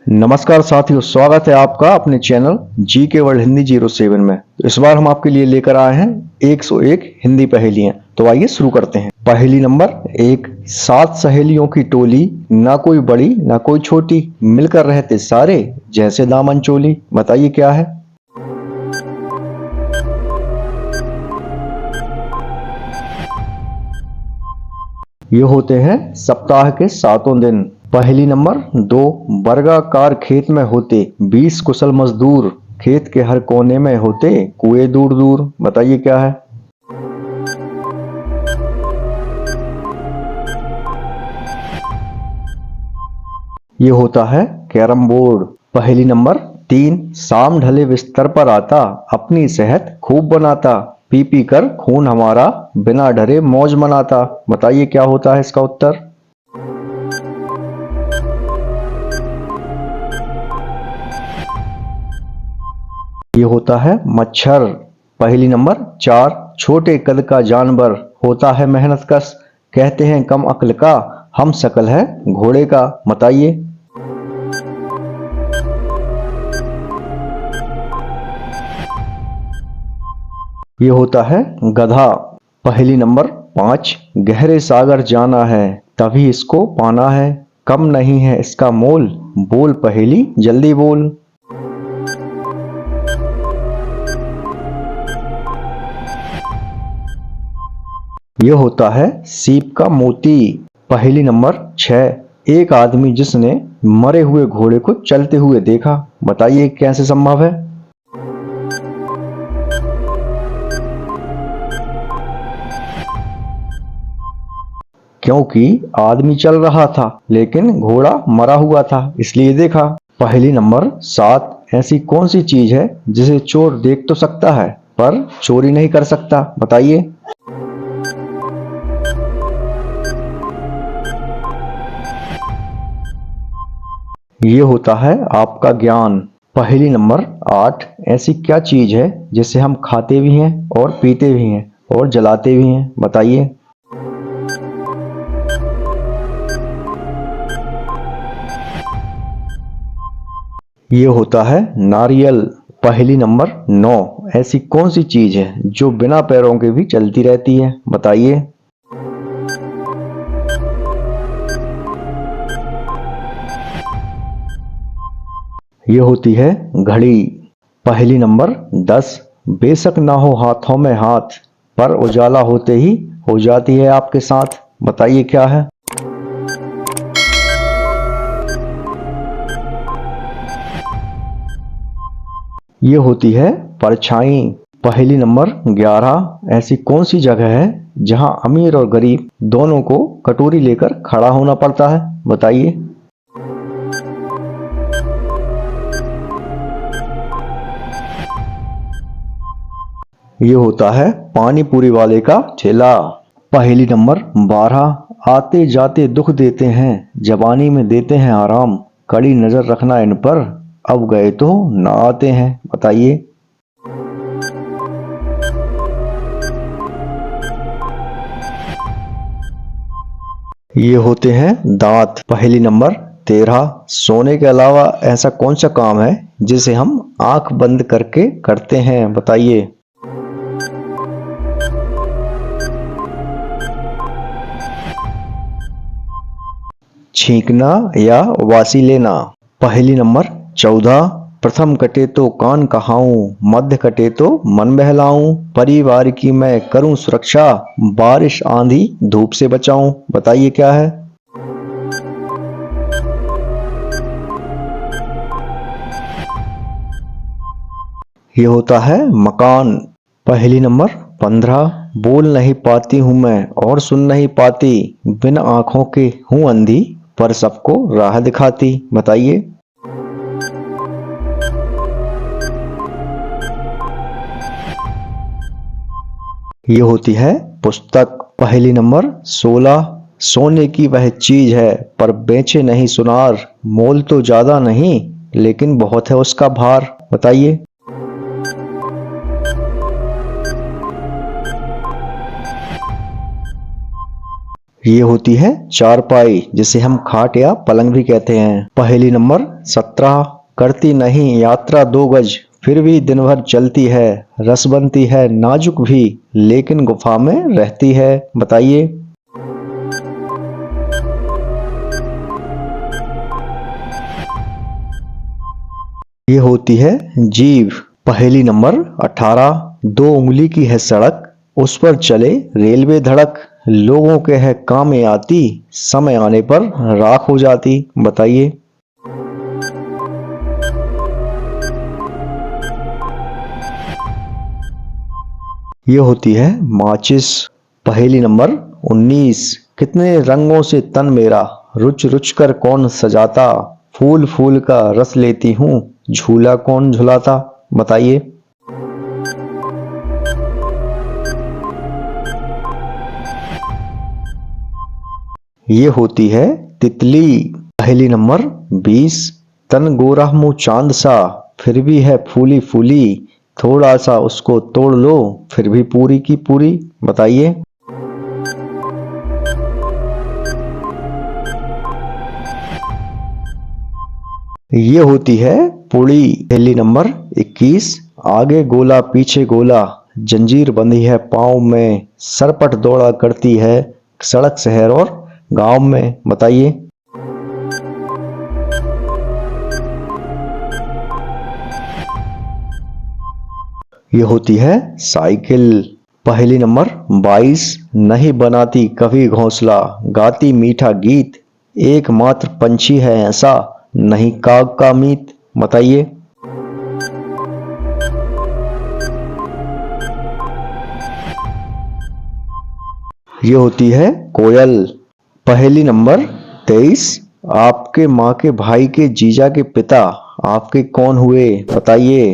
नमस्कार साथियों, स्वागत है आपका अपने चैनल जी के वर्ल्ड हिंदी 07 में। तो इस बार हम आपके लिए लेकर आए हैं 101 हिंदी पहेलियां। तो आइए शुरू करते हैं। पहेली नंबर 1। 7 सहेलियों की टोली, ना कोई बड़ी ना कोई छोटी, मिलकर रहते सारे जैसे दामन चोली। बताइए क्या है। ये होते हैं सप्ताह के 7 दिन। पहेली नंबर 2। वर्गाकार खेत में होते 20 कुशल मजदूर, खेत के हर कोने में होते कुएं दूर दूर। बताइए क्या है। ये होता है कैरम बोर्ड। पहेली नंबर 3। शाम ढले बिस्तर पर आता, अपनी सेहत खूब बनाता, पी पी कर खून हमारा बिना डरे मौज मनाता। बताइए क्या होता है इसका उत्तर। ये होता है मच्छर। पहेली नंबर 4। छोटे कद का जानवर, होता है मेहनत कश, कहते हैं कम अक्ल का, हम शकल है घोड़े का। बताइए। ये होता है गधा। पहेली नंबर 5। गहरे सागर जाना है, तभी इसको पाना है, कम नहीं है इसका मोल, बोल पहेली जल्दी बोल। ये होता है सीप का मोती। पहेली नंबर 6। एक आदमी जिसने मरे हुए घोड़े को चलते हुए देखा। बताइए कैसे संभव है। क्योंकि आदमी चल रहा था लेकिन घोड़ा मरा हुआ था, इसलिए देखा। पहेली नंबर 7। ऐसी कौन सी चीज है जिसे चोर देख तो सकता है पर चोरी नहीं कर सकता। बताइए। ये होता है आपका ज्ञान। पहेली नंबर 8। ऐसी क्या चीज है जिसे हम खाते भी हैं और पीते भी हैं और जलाते भी हैं। बताइए। ये होता है नारियल। पहेली नंबर 9। ऐसी कौन सी चीज है जो बिना पैरों के भी चलती रहती है। बताइए। ये होती है घड़ी। पहेली नंबर 10। बेशक ना हो हाथों में हाथ, पर उजाला होते ही हो जाती है आपके साथ। बताइए क्या है। ये होती है परछाई। पहेली नंबर 11। ऐसी कौन सी जगह है जहां अमीर और गरीब दोनों को कटोरी लेकर खड़ा होना पड़ता है। बताइए। ये होता है पानी पूरी वाले का ठेला। पहेली नंबर 12। आते जाते दुख देते हैं, जवानी में देते हैं आराम, कड़ी नजर रखना इन पर, अब गए तो ना आते हैं। बताइए। ये होते हैं दांत। पहेली नंबर 13। सोने के अलावा ऐसा कौन सा काम है जिसे हम आंख बंद करके करते हैं। बताइए। छींकना या वासी लेना। पहेली नंबर 14। प्रथम कटे तो कान कहाऊं, मध्य कटे तो मन बहलाऊं, परिवार की मैं करूं सुरक्षा, बारिश आंधी धूप से बचाऊं। बताइए क्या है। ये होता है मकान। पहेली नंबर 15। बोल नहीं पाती हूं मैं और सुन नहीं पाती, बिन आंखों के हूं अंधी, पर सबको राह दिखाती। बताइए। ये होती है पुस्तक। पहेली नंबर 16। सोने की वह चीज है पर बेचे नहीं सुनार, मोल तो ज्यादा नहीं लेकिन बहुत है उसका भार। बताइए। ये होती है चारपाई, जिसे हम खाट या पलंग भी कहते हैं। पहेली नंबर 17, करती नहीं यात्रा 2 गज, फिर भी दिन भर चलती है, रस बनती है नाजुक भी, लेकिन गुफा में रहती है। बताइए। ये होती है जीभ। पहेली नंबर 18, 2 उंगली की है सड़क, उस पर चले रेलवे धड़क, लोगों के है काम में आती, समय आने पर राख हो जाती। बताइए। ये होती है माचिस। पहेली नंबर 19, कितने रंगों से तन मेरा, रुच रुच कर कौन सजाता, फूल फूल का रस लेती हूँ, झूला कौन झुलाता। बताइए। ये होती है तितली। पहेली नंबर 20, तन गोरा मुंह चांद सा, फिर भी है फूली फूली, थोड़ा सा उसको तोड़ लो, फिर भी पूरी की पूरी। बताइए। ये होती है पुड़ी। पहेली नंबर 21, आगे गोला पीछे गोला, जंजीर बंधी है पाँव में, सरपट दौड़ा करती है सड़क शहर और गांव में। बताइए। ये होती है साइकिल। पहेली नंबर 22, नहीं बनाती कभी घोंसला, गाती मीठा गीत, एकमात्र पंछी है ऐसा, नहीं काग का मीत। बताइए। ये होती है कोयल। पहेली नंबर 23, आपके माँ के भाई के जीजा के पिता आपके कौन हुए। बताइए।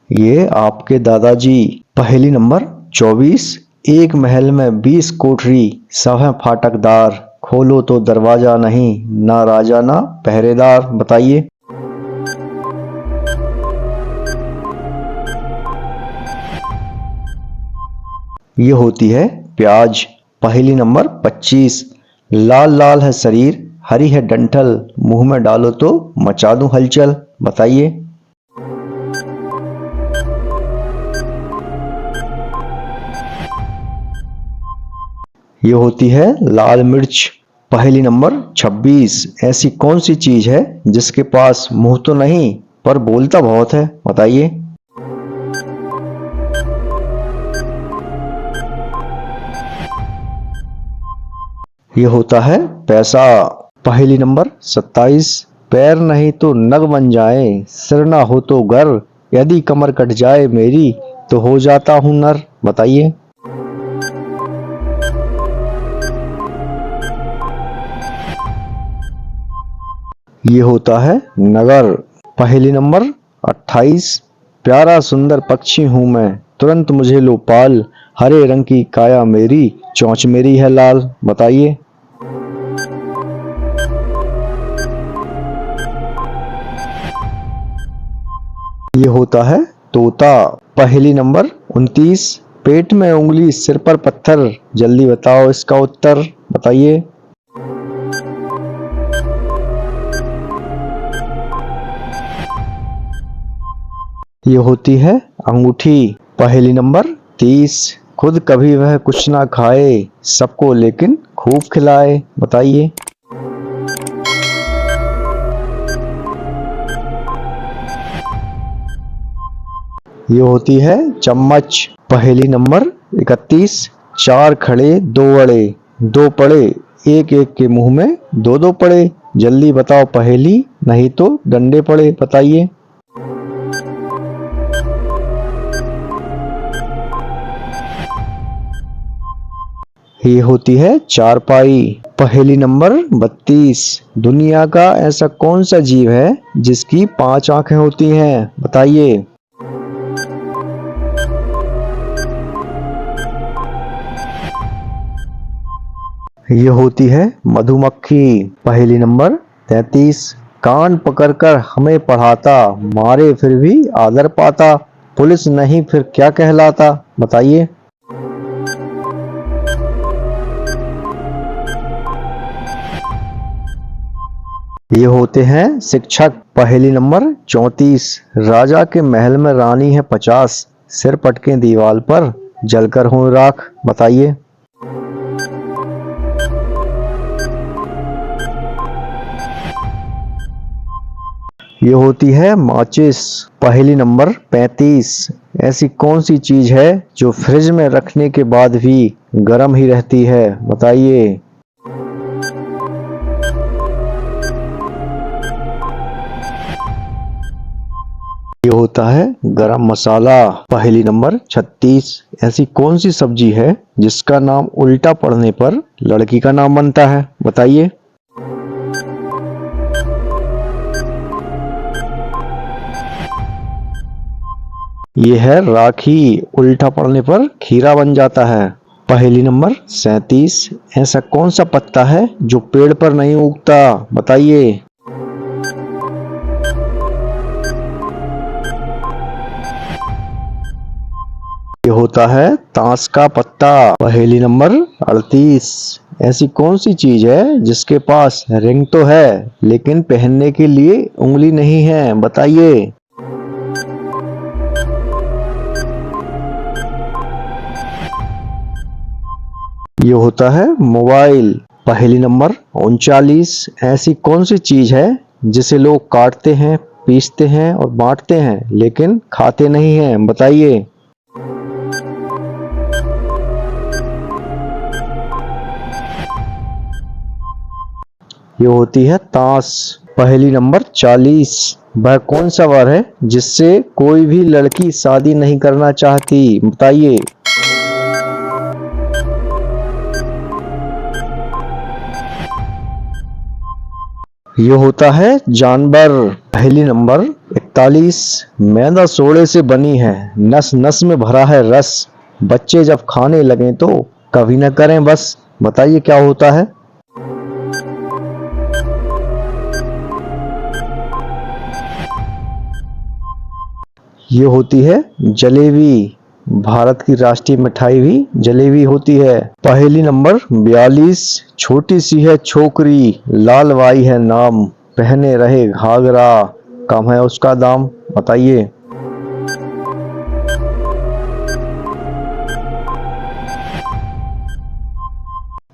ये आपके दादाजी। पहेली नंबर 24, एक महल में 20 कोठरी, सब है फाटकदार, खोलो तो दरवाजा नहीं, ना राजा ना पहरेदार। बताइए। ये होती है प्याज। पहेली नंबर 25, लाल लाल है शरीर, हरी है डंठल, मुंह में डालो तो मचा दूं हलचल। बताइए। ये होती है लाल मिर्च। पहेली नंबर 26, ऐसी कौन सी चीज है जिसके पास मुंह तो नहीं पर बोलता बहुत है। बताइए। ये होता है पैसा। पहेली नंबर 27, पैर नहीं तो नग बन जाए, सिर ना हो तो गर, यदि कमर कट जाए मेरी तो हो जाता हूं नर। बताइए। ये होता है नगर। पहेली नंबर 28, प्यारा सुंदर पक्षी हूं मैं, तुरंत मुझे लो पाल, हरे रंग की काया मेरी, चोंच मेरी है लाल। बताइए। ये होता है तोता। पहेली नंबर 29, पेट में उंगली सिर पर पत्थर, जल्दी बताओ इसका उत्तर। बताइए। ये होती है अंगूठी। पहेली नंबर 30, खुद कभी वह कुछ ना खाए, सबको लेकिन खूब खिलाए। बताइए। ये होती है चम्मच। पहेली नंबर 31, 4 खड़े 2 अड़े, 2 पड़े एक एक के मुंह में 2 पड़े, जल्दी बताओ पहेली नहीं तो डंडे पड़े। बताइए। ये होती है चारपाई। पहेली नंबर 32, दुनिया का ऐसा कौन सा जीव है जिसकी 5 आंखें होती हैं। बताइए। ये होती है मधुमक्खी। पहेली नंबर 33, कान पकड़कर हमें पढ़ाता, मारे फिर भी आदर पाता, पुलिस नहीं फिर क्या कहलाता, बताइए। ये होते हैं शिक्षक। पहेली नंबर 34। राजा के महल में रानी है 50, सिर पटके दीवाल पर, जलकर हूं राख, बताइए। ये होती है माचिस। पहेली नंबर 35। ऐसी कौन सी चीज है जो फ्रिज में रखने के बाद भी गर्म ही रहती है, बताइए। ये होता है गरम मसाला। पहेली नंबर 36। ऐसी कौन सी सब्जी है जिसका नाम उल्टा पढ़ने पर लड़की का नाम बनता है, बताइए। ये है राखी। उल्टा पड़ने पर खीरा बन जाता है। पहेली नंबर 37। ऐसा कौन सा पत्ता है जो पेड़ पर नहीं उगता, बताइए। ये होता है ताश का पत्ता। पहेली नंबर 38। ऐसी कौन सी चीज है जिसके पास रिंग तो है लेकिन पहनने के लिए उंगली नहीं है, बताइए। ये होता है मोबाइल। पहेली नंबर 39। ऐसी कौन सी चीज है जिसे लोग काटते हैं, पीसते हैं और बांटते हैं लेकिन खाते नहीं हैं, बताइए। ये होती है ताश। पहेली नंबर 40। वह कौन सा वर है जिससे कोई भी लड़की शादी नहीं करना चाहती, बताइए। ये होता है जानवर। पहेली नंबर 41। मैदा सोडे से बनी है, नस नस में भरा है रस, बच्चे जब खाने लगे तो कभी न करें बस, बताइए क्या होता है। ये होती है जलेबी। भारत की राष्ट्रीय मिठाई भी जलेबी होती है। पहेली नंबर 42। छोटी सी है छोकरी, लाल बाई है नाम, पहने रहे घाघरा, कम है उसका दाम, बताइए।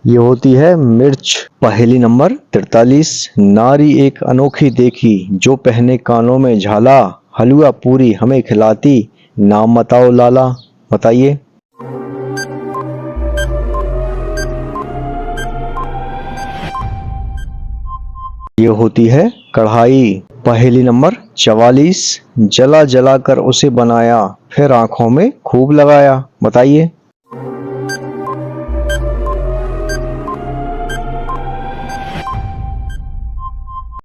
ये होती है मिर्च। पहेली नंबर 43। नारी एक अनोखी देखी, जो पहने कानों में झाला, हलवा पूरी हमें खिलाती, नाम बताओ लाला, बताइए। ये होती है कढ़ाई। पहेली नंबर 44। जला जला कर उसे बनाया, फिर आंखों में खूब लगाया, बताइए।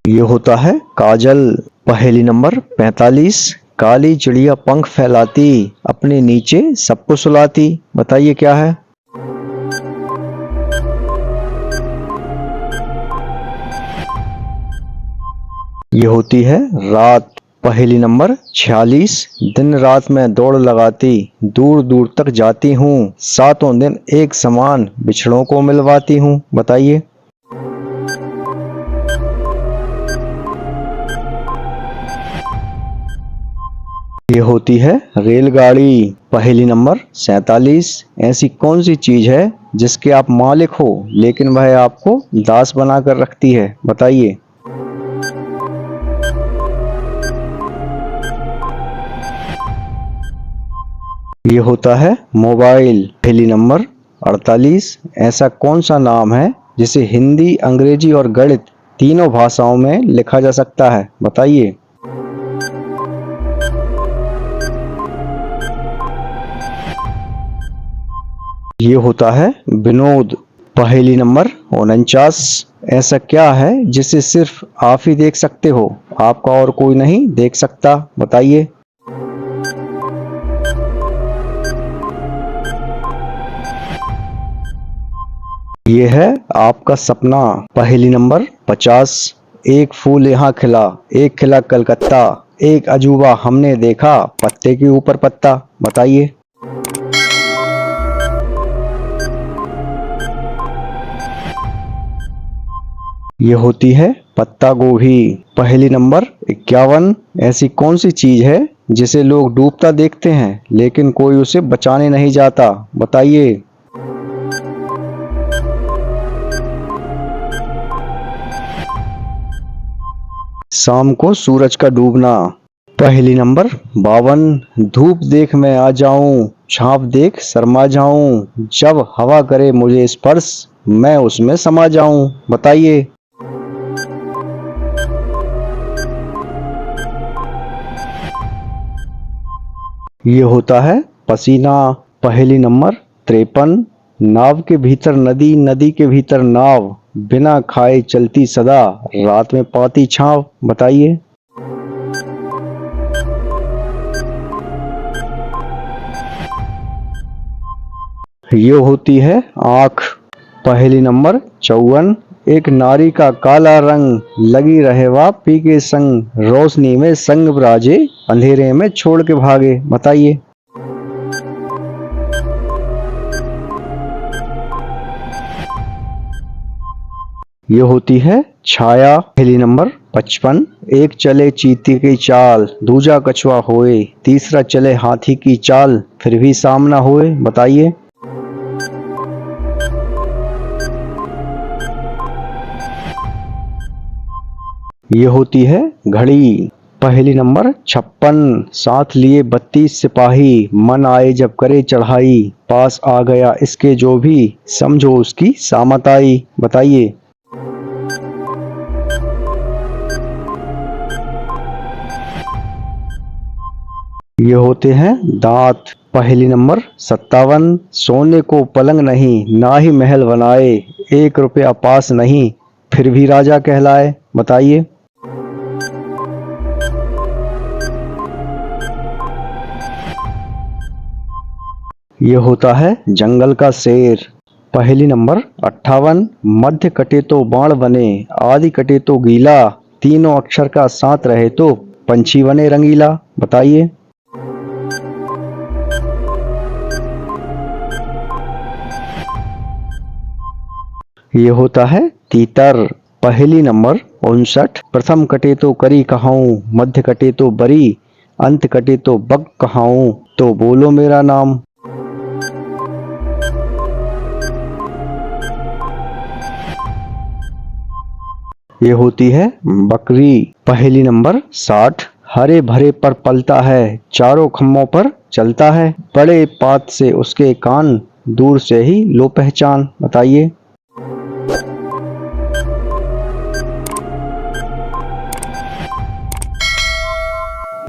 ये होता है काजल। पहेली नंबर 45। काली चिड़िया पंख फैलाती, अपने नीचे सबको सुलाती, बताइए क्या है। ये होती है रात। पहेली नंबर 46। दिन रात में दौड़ लगाती, दूर दूर तक जाती हूँ, सातों दिन एक समान बिछड़ों को मिलवाती हूँ, बताइए। ये होती है रेलगाड़ी। पहेली नंबर 47। ऐसी कौन सी चीज है जिसके आप मालिक हो लेकिन वह आपको दास बनाकर रखती है, बताइए। ये होता है मोबाइल। पहेली नंबर 48। ऐसा कौन सा नाम है जिसे हिंदी, अंग्रेजी और गणित तीनों भाषाओं में लिखा जा सकता है, बताइए। ये होता है विनोद। पहेली नंबर 49। ऐसा क्या है जिसे सिर्फ आप ही देख सकते हो, आपका और कोई नहीं देख सकता, बताइए। ये है आपका सपना। पहेली नंबर 50। एक फूल यहाँ खिला, एक खिला कलकत्ता, एक अजूबा हमने देखा, पत्ते के ऊपर पत्ता। बताइए। ये होती है पत्ता गोभी। पहेली नंबर 51। ऐसी कौन सी चीज है जिसे लोग डूबता देखते हैं लेकिन कोई उसे बचाने नहीं जाता? बताइए। शाम को सूरज का डूबना। पहेली नंबर 52। धूप देख मैं आ जाऊं, छाप देख शर्मा जाऊं, जब हवा करे मुझे स्पर्श मैं उसमें समा जाऊं। बताइए। ये होता है पसीना। पहेली नंबर 53। नाव के भीतर नदी, नदी के भीतर नाव, बिना खाए चलती सदा, रात में पाती छाँव। बताइए। ये होती है आँख। पहेली नंबर 54। एक नारी का काला रंग, लगी रहे वह पी के संग, रोशनी में संग बिराजे, अंधेरे में छोड़ के भागे। बताइए। ये होती है छाया। पहेली नंबर 55। एक चले चीते की चाल, दूजा कछुआ होए, तीसरा चले हाथी की चाल, फिर भी सामना होए। बताइए। ये होती है घड़ी। पहेली नंबर 56। साथ लिए 32 सिपाही, मन आए जब करे चढ़ाई, पास आ गया इसके जो भी, समझो उसकी सामत आई। बताइए। ये होते हैं दांत। पहेली नंबर 57। सोने को पलंग नहीं, ना ही महल बनाए, 1 रुपया पास नहीं, फिर भी राजा कहलाए। बताइए। ये होता है जंगल का शेर। पहेली नंबर 58। मध्य कटे तो बाण बने, आदि कटे तो गीला, तीनों अक्षर का साथ रहे तो पंछी बने रंगीला। बताइए। ये होता है तीतर। पहेली नंबर 59। प्रथम कटे तो करी कहाऊं, मध्य कटे तो बरी, अंत कटे तो बग कहाऊं, तो बोलो मेरा नाम। ये होती है बकरी। पहेली नंबर 60। हरे भरे पर पलता है, चारों खम्भों पर चलता है, बड़े पात से उसके कान, दूर से ही लो पहचान। बताइए।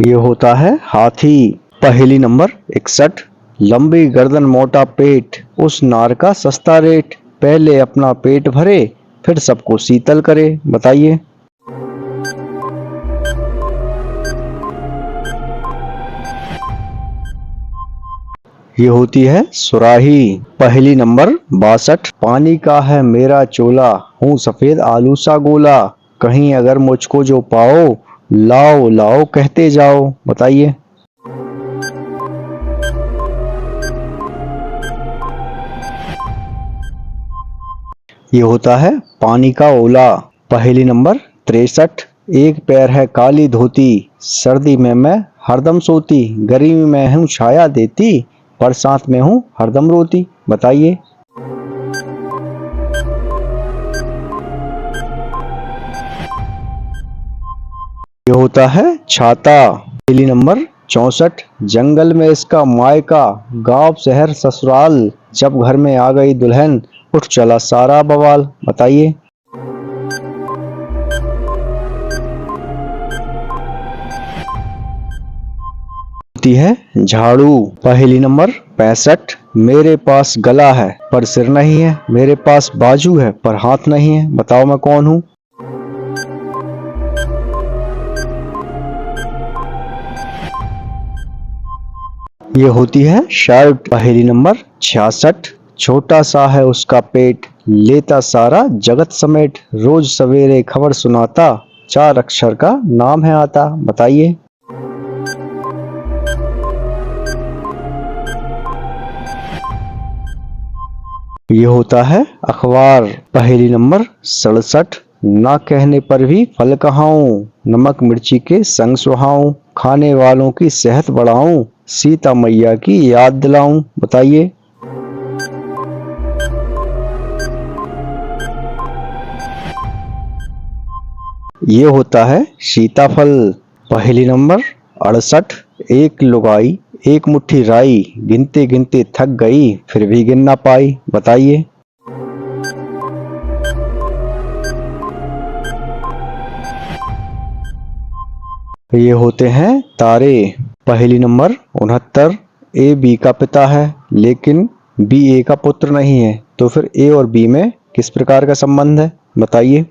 ये होता है हाथी। पहेली नंबर 61। लंबी गर्दन मोटा पेट, उस नार का सस्ता रेट, पहले अपना पेट भरे फिर सबको शीतल करे। बताइए। ये होती है सुराही। पहेली नंबर 62। पानी का है मेरा चोला, हूँ सफेद आलू सा गोला, कहीं अगर मुझको जो पाओ, लाओ लाओ कहते जाओ। बताइए। ये होता है पानी का ओला। पहेली नंबर 63। एक पैर है काली धोती, सर्दी में मैं हरदम सोती, गर्मी में हूँ छाया देती, बरसात में हूँ हरदम रोती। बताइए। ये होता है छाता। पहेली नंबर 64। जंगल में इसका मायका, गांव शहर ससुराल, जब घर में आ गई दुल्हन, उठ चला सारा बवाल। बताइए। होती है झाड़ू। पहेली नंबर 65। मेरे पास गला है पर सिर नहीं है, मेरे पास बाजू है पर हाथ नहीं है, बताओ मैं कौन हूँ? ये होती है शर्ट। पहेली नंबर 66। छोटा सा है उसका पेट, लेता सारा जगत समेट, रोज सवेरे खबर सुनाता, 4 अक्षर का नाम है आता। बताइए। ये होता है अखबार। पहेली नंबर 67। ना कहने पर भी फल कहाऊं, नमक मिर्ची के संग सुहाऊं, खाने वालों की सेहत बढ़ाऊं, सीता मैया की याद दिलाऊं। बताइए। ये होता है सीताफल। पहेली नंबर 68। एक लुगाई एक मुट्ठी राई, गिनते गिनते थक गई फिर भी गिन ना पाई। बताइए। ये होते हैं तारे। पहेली नंबर 69। ए बी का पिता है लेकिन बी ए का पुत्र नहीं है, तो फिर ए और बी में किस प्रकार का संबंध है? बताइए।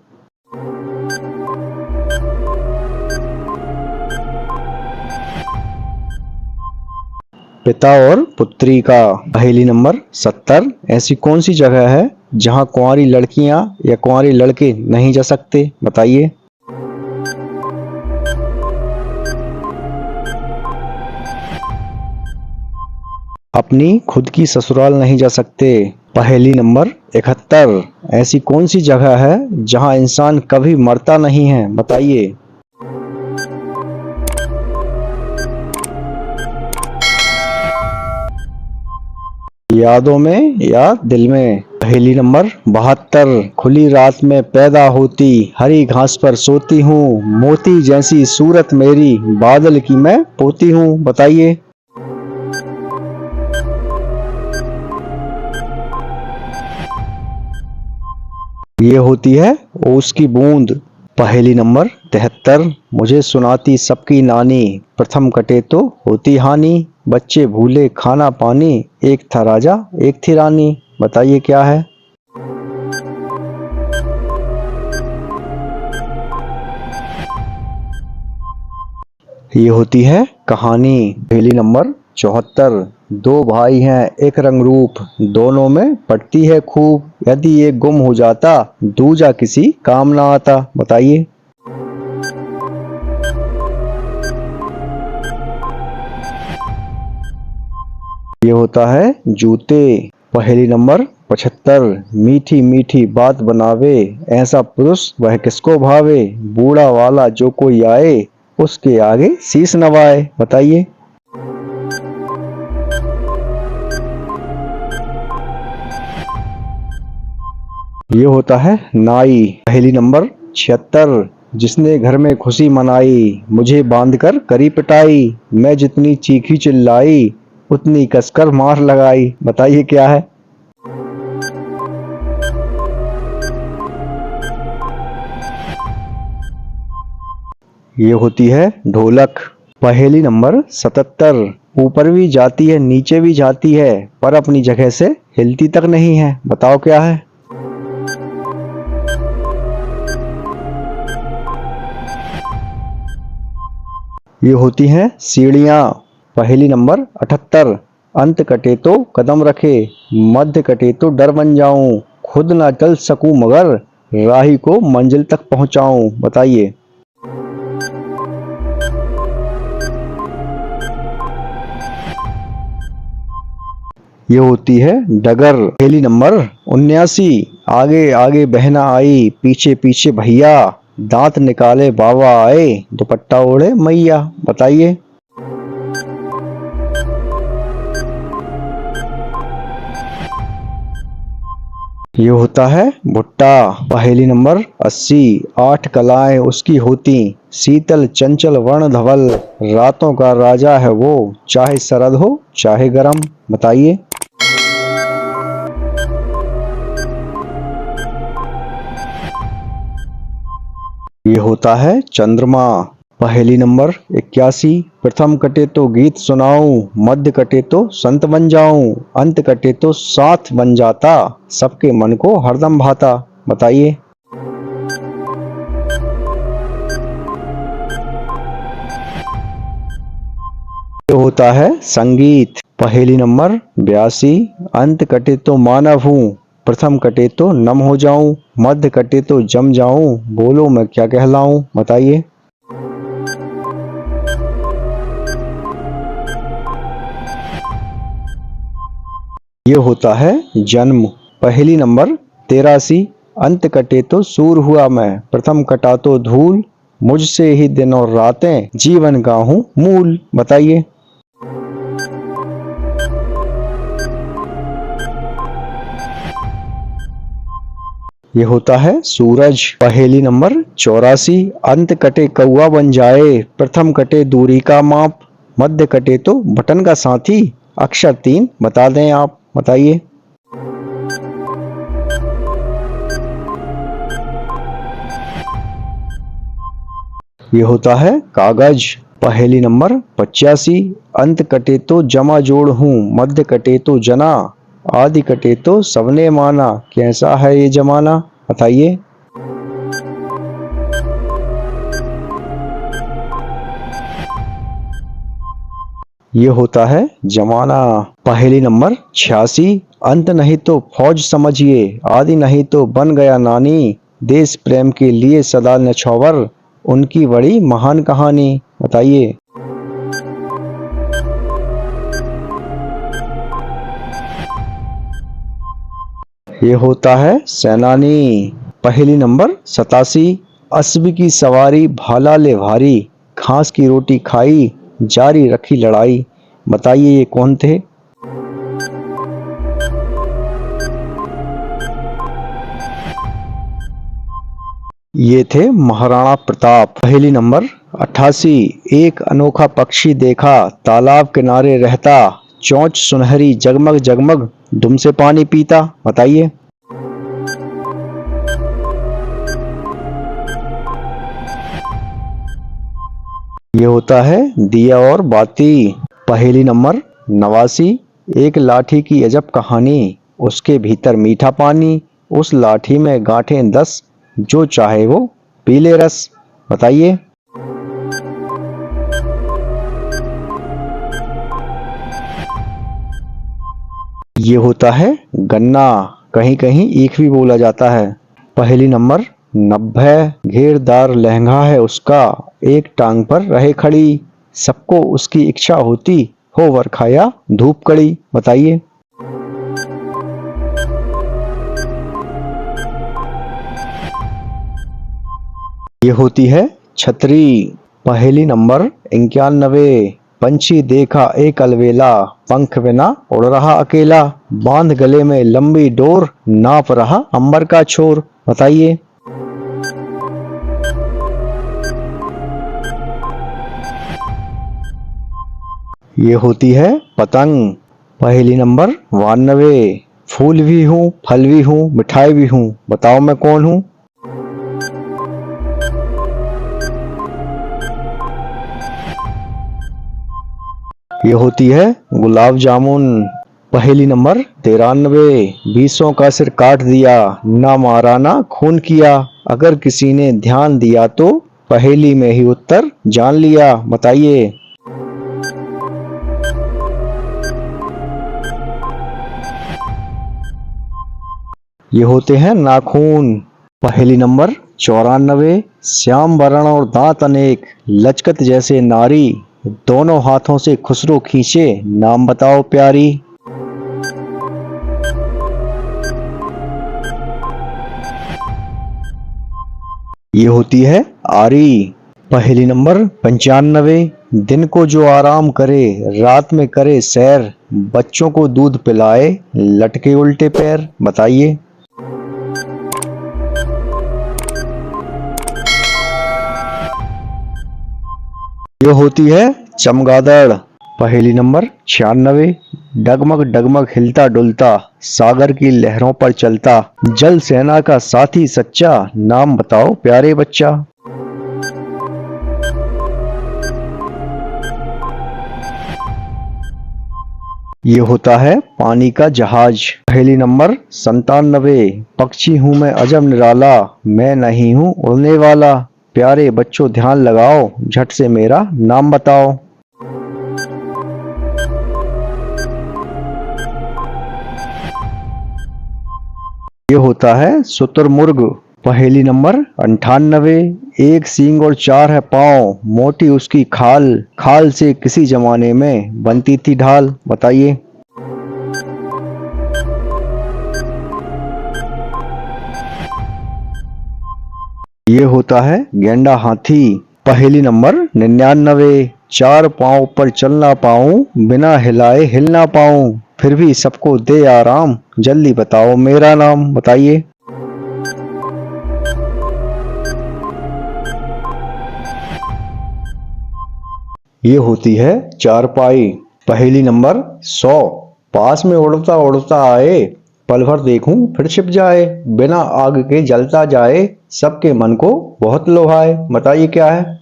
पिता और पुत्री का। पहेली नंबर 70। ऐसी कौन सी जगह है जहां कुंवारी लड़कियां या कुंवारे लड़के नहीं जा सकते? बताइए। अपनी खुद की ससुराल नहीं जा सकते। पहेली नंबर 71। ऐसी कौन सी जगह है जहां इंसान कभी मरता नहीं है? बताइए। यादों में या दिल में। पहेली नंबर 72। खुली रात में पैदा होती, हरी घास पर सोती हूँ, मोती जैसी सूरत मेरी, बादल की मैं पोती हूँ। बताइए। ये होती है ओस की बूंद। पहेली नंबर 73। मुझे सुनाती सबकी नानी, प्रथम कटे तो होती हानि, बच्चे भूले खाना पानी, एक था राजा एक थी रानी। बताइए क्या है? ये होती है कहानी। पहेली नंबर 74। दो भाई हैं एक रंग रूप, दोनों में पड़ती है खूब, यदि एक गुम हो जाता दूजा किसी काम ना आता। बताइए। ये होता है जूते। पहेली नंबर 75। मीठी मीठी बात बनावे, ऐसा पुरुष वह किसको भावे, बूढ़ा वाला जो कोई आए उसके आगे शीश नवाए। बताइए। ये होता है नाई। पहेली नंबर 76। जिसने घर में खुशी मनाई, मुझे बांधकर करी पिटाई, मैं जितनी चीखी चिल्लाई उतनी कसकर मार लगाई। बताइए क्या है? ये होती है ढोलक। पहेली नंबर 77। ऊपर भी जाती है नीचे भी जाती है, पर अपनी जगह से हिलती तक नहीं है। बताओ क्या है? ये होती हैं सीढ़ियां। पहेली नंबर 78। अंत कटे तो कदम रखे, मध्य कटे तो डर बन जाऊं, खुद ना चल सकूं मगर राही को मंजिल तक पहुंचाऊं। बताइए। ये होती है डगर। पहेली नंबर 79। आगे आगे बहना आई, पीछे पीछे भैया, दांत निकाले बाबा आए, दुपट्टा ओढ़े मैया। बताइए। ये होता है भुट्टा। पहेली नंबर 80। 8 कलाएं उसकी होती, शीतल चंचल वर्ण धवल, रातों का राजा है वो, चाहे सरद हो चाहे गरम। बताइए। ये होता है चंद्रमा। पहेली नंबर 81। प्रथम कटे तो गीत सुनाऊं, मध्य कटे तो संत बन जाऊं, अंत कटे तो साथ बन जाता, सबके मन को हरदम भाता। बताइए। ये होता है संगीत। पहेली नंबर 82। अंत कटे तो मानव हूँ, प्रथम कटे तो नम हो जाऊं, मध्य कटे तो जम जाऊं, बोलो मैं क्या कहलाऊं। बताइए। ये होता है जन्म। पहेली नंबर 83। अंत कटे तो सूर हुआ मैं, प्रथम कटा तो धूल, मुझसे ही दिन और रातें जीवन का हूँ मूल। बताइए। ये होता है सूरज। पहेली नंबर 84। अंत कटे कौआ बन जाए, प्रथम कटे दूरी का माप, मध्य कटे तो बटन का साथी, अक्षर 3 बता दें आप। बताइए। ये होता है कागज। पहेली नंबर 85। अंत कटे तो जमा जोड़ हूँ, मध्य कटे तो जना, आदि कटे तो सबने माना, कैसा है ये जमाना। बताइए। ये होता है जमाना। पहेली नंबर 86। अंत नहीं तो फौज समझिए, आदि नहीं तो बन गया नानी, देश प्रेम के लिए सदा नछोवर, उनकी बड़ी महान कहानी। बताइए। ये होता है सेनानी। पहेली नंबर 87। अस्बी की सवारी भाला ले भारी, घास की रोटी खाई, जारी रखी लड़ाई। बताइए ये कौन थे। ये थे महाराणा प्रताप। पहेली नंबर 88। एक अनोखा पक्षी देखा, तालाब किनारे रहता, चोंच सुनहरी जगमग जगमग, दुम से पानी पीता। बताइए। ये होता है दिया और बाती। पहेली नंबर 89। एक लाठी की अजब कहानी, उसके भीतर मीठा पानी, उस लाठी में गांठें 10, जो चाहे वो पी ले रस। बताइए। ये होता है गन्ना। कहीं कहीं ईख भी बोला जाता है। पहेली नंबर 90। घेरदार लहंगा है उसका, एक टांग पर रहे खड़ी, सबको उसकी इच्छा होती, हो वर्खा या धूप कड़ी। बताइए। ये होती है छतरी। पहेली नंबर 91। पंछी देखा एक अलवेला, पंख बिना उड़ रहा अकेला, बांध गले में लंबी डोर, नाप रहा अंबर का छोर। बताइए। ये होती है पतंग। पहेली नंबर 92। फूल भी हूँ, फल भी हूँ, मिठाई भी हूँ, बताओ मैं कौन हूँ। ये होती है गुलाब जामुन। पहेली नंबर 93। बीसों का सिर काट दिया, ना मारा ना खून किया, अगर किसी ने ध्यान दिया तो पहेली में ही उत्तर जान लिया। बताइए। ये होते हैं नाखून। पहेली नंबर 94। श्याम वर्ण और दांत अनेक, लचकत जैसे नारी, दोनों हाथों से खुसरो खींचे, नाम बताओ प्यारी। ये होती है आरी। पहेली नंबर 95। दिन को जो आराम करे, रात में करे सैर, बच्चों को दूध पिलाए, लटके उल्टे पैर। बताइए। ये होती है चमगादड़। पहेली नंबर 96। डगमग डगमग हिलता डुलता, सागर की लहरों पर चलता, जल सेना का साथी सच्चा, नाम बताओ प्यारे बच्चा। ये होता है पानी का जहाज। पहेली नंबर 97। पक्षी हूँ मैं अजब निराला, मैं नहीं हूँ उड़ने वाला, प्यारे बच्चों ध्यान लगाओ, झट से मेरा नाम बताओ। ये होता है शुतुरमुर्ग। पहेली नंबर 98। एक सींग और 4 है पाँव, मोटी उसकी खाल, खाल से किसी जमाने में बनती थी ढाल। बताइए। ये होता है गेंडा हाथी। पहेली नंबर 99। चार पांव पर चल ना पाऊं, बिना हिलाए हिल ना पाऊं, फिर भी सबको दे आराम, जल्दी बताओ मेरा नाम। बताइए। ये होती है चारपाई। पहेली नंबर 100। पास में उड़ता उड़ता आए, पल भर देखूं फिर छिप जाए, बिना आग के जलता जाए, सबके मन को बहुत लुभाए। बताइए क्या है।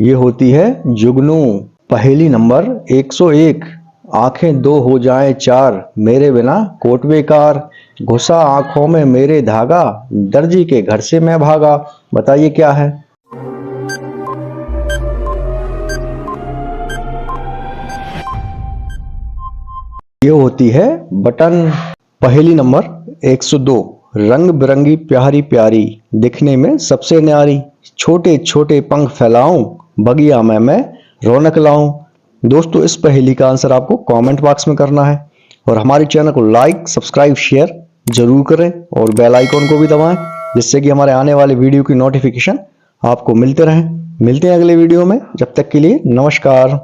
ये होती है जुगनू। पहेली नंबर 101। आंखें दो हो जाएं चार, मेरे बिना कोट बेकार, घुसा आंखों में मेरे धागा, दर्जी के घर से मैं भागा। बताइए क्या है। ये होती है बटन। पहेली नंबर 102। रंग बिरंगी प्यारी प्यारी, दिखने में सबसे न्यारी, छोटे छोटे पंख फैलाऊं, बगिया में मैं रौनक लाऊं। दोस्तों, इस पहेली का आंसर आपको कमेंट बॉक्स में करना है और हमारे चैनल को लाइक सब्सक्राइब शेयर जरूर करें और बेल आइकॉन को भी दबाएं, जिससे कि हमारे आने वाले वीडियो की नोटिफिकेशन आपको मिलते रहें। मिलते हैं अगले वीडियो में, जब तक के लिए नमस्कार।